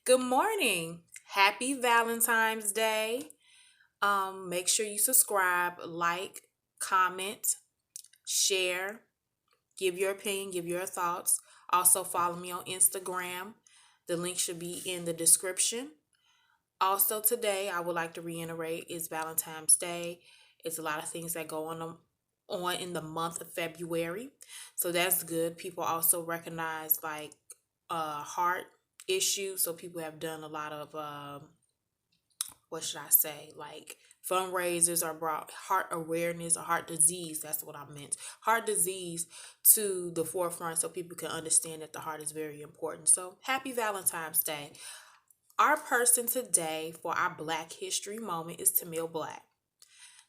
Good morning. Happy Valentine's Day. Make sure you subscribe, like, comment, share, give your opinion, give your thoughts. Also follow me on Instagram. The link should be in the description. Also today, I would like to reiterate it's Valentine's Day. It's a lot of things that go on in the month of February. So that's good. People also recognize like heart issues. So people have done a lot of what should I say, like fundraisers are brought heart awareness or heart disease. That's what I meant. Heart disease to the forefront so people can understand that the heart is very important. So happy Valentine's Day. Our person today for our Black History moment is Tamil Black.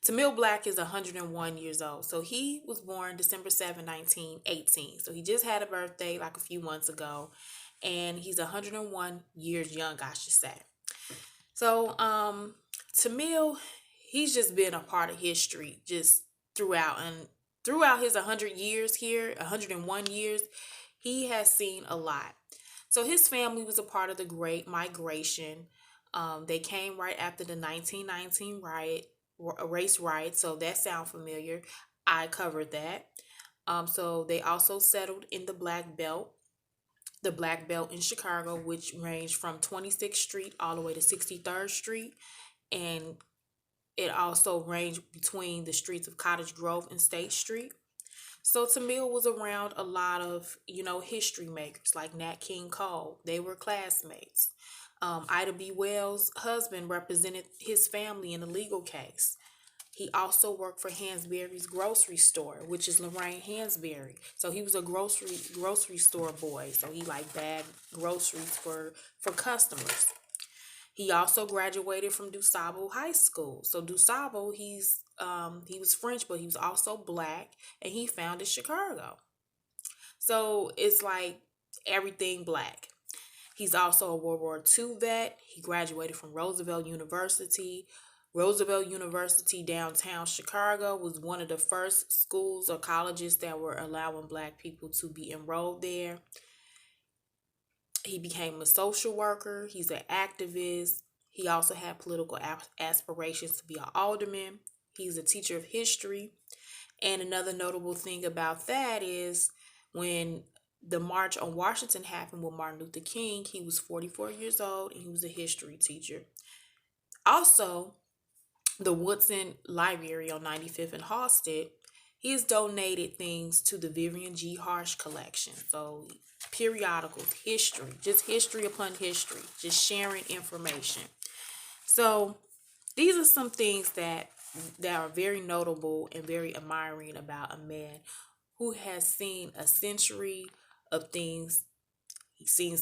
Tamil Black is 101 years old. So he was born December 7, 1918. So he just had a birthday like a few months ago. And he's 101 years young, I should say. So Tamil, he's just been a part of history just throughout his 100 years here, 101 years, he has seen a lot. So his family was a part of the Great Migration. They came right after the 1919 race riot. So that sounds familiar. I covered that. So they also settled in the Black Belt in Chicago, which ranged from 26th Street all the way to 63rd Street. And it also ranged between the streets of Cottage Grove and State Street. So Tamil was around a lot of, history makers like Nat King Cole. They were classmates. Ida B. Wells' husband represented his family in a legal case. He also worked for Hansberry's grocery store, which is Lorraine Hansberry. So he was a grocery store boy. So he like bagged groceries for customers. He also graduated from DuSable High School. So DuSable, he was French, but he was also black, and he founded Chicago. So it's like everything black. He's also a World War II vet. He graduated from Roosevelt University. Roosevelt University downtown Chicago was one of the first schools or colleges that were allowing black people to be enrolled there. He became a social worker. He's an activist. He also had political aspirations to be an alderman. He's a teacher of history. And another notable thing about that is when the March on Washington happened with Martin Luther King, he was 44 years old and he was a history teacher. Also, the Woodson Library on 95th and Halsted, he has donated things to the Vivian G. Harsh collection. So periodicals, history, just history upon history, just sharing information. So these are some things that are very notable and very admiring about a man who has seen a century of things. He's seen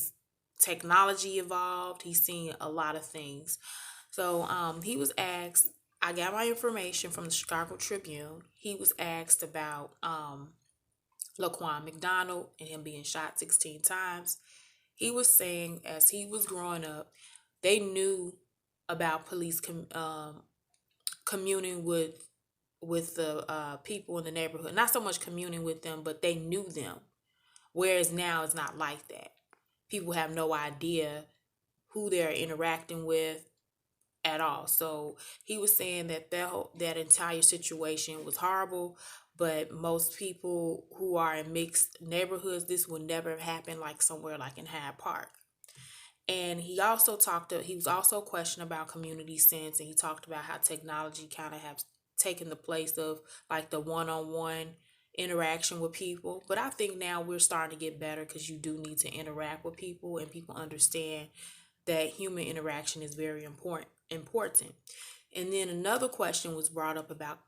technology evolved. He's seen a lot of things. So he was asked, I got my information from the Chicago Tribune. He was asked about Laquan McDonald and him being shot 16 times. He was saying as he was growing up, they knew about police communing with the people in the neighborhood. Not so much communing with them, but they knew them. Whereas now it's not like that. People have no idea who they're interacting with at all. So he was saying that entire situation was horrible, but most people who are in mixed neighborhoods, this would never happen like somewhere like in Hyde Park. And he was also questioned about community sense, and he talked about how technology kind of has taken the place of like the one-on-one interaction with people. But I think now we're starting to get better because you do need to interact with people and people understand that human interaction is very important. And then another question was brought up about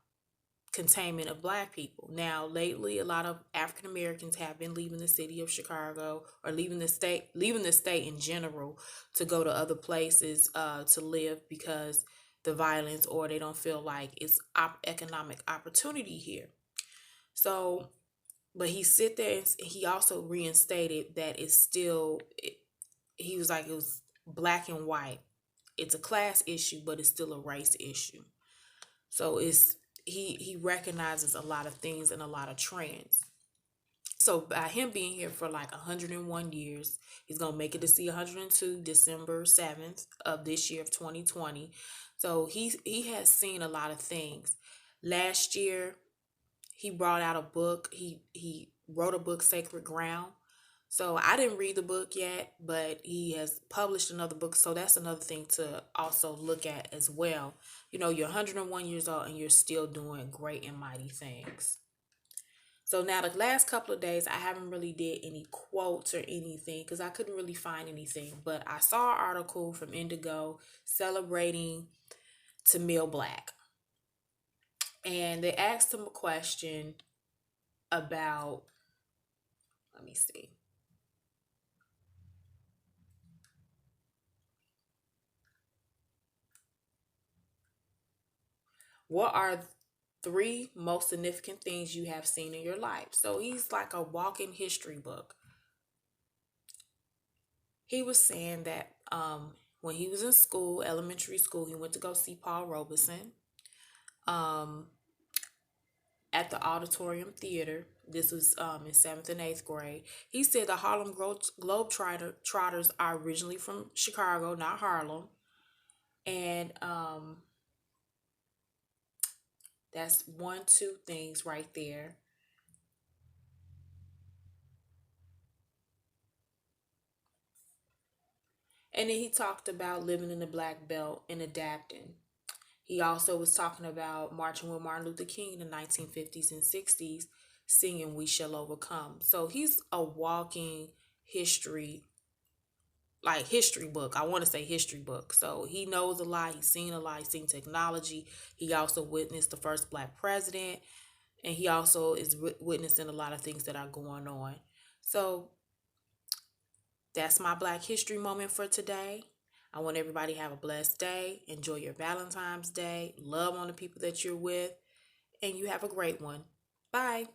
containment of black people. Now, lately, a lot of African Americans have been leaving the city of Chicago or leaving the state in general to go to other places to live because the violence or they don't feel like it's economic opportunity here. So, but he sit there and he also reinstated that he was like it was black and white. It's a class issue, but it's still a race issue. So he recognizes a lot of things and a lot of trends. So by him being here for like 101 years, he's gonna make it to see 102 December 7th of this year of 2020. So he has seen a lot of things. Last year, he brought out a book. He wrote a book, Sacred Ground. So I didn't read the book yet, but he has published another book. So that's another thing to also look at as well. You're 101 years old and you're still doing great and mighty things. So now the last couple of days, I haven't really did any quotes or anything because I couldn't really find anything. But I saw an article from Indigo celebrating Timuel Black, and they asked him a question about. Let me see. What are three most significant things you have seen in your life? So he's like a walking history book. He was saying that when he was in school, elementary school, he went to go see Paul Robeson um, at the Auditorium Theater. This was in seventh and eighth grade. He said the Harlem Globetrotters are originally from Chicago, not Harlem. And that's one, two things right there. And then he talked about living in the black belt and adapting. He also was talking about marching with Martin Luther King in the 1950s and 60s, singing We Shall Overcome. So he's a walking history, like history book. I want to say history book. So he knows a lot. He's seen a lot. He's seen technology. He also witnessed the first black president. And he also is witnessing a lot of things that are going on. So that's my Black History moment for today. I want everybody to have a blessed day. Enjoy your Valentine's Day. Love on the people that you're with. And you have a great one. Bye.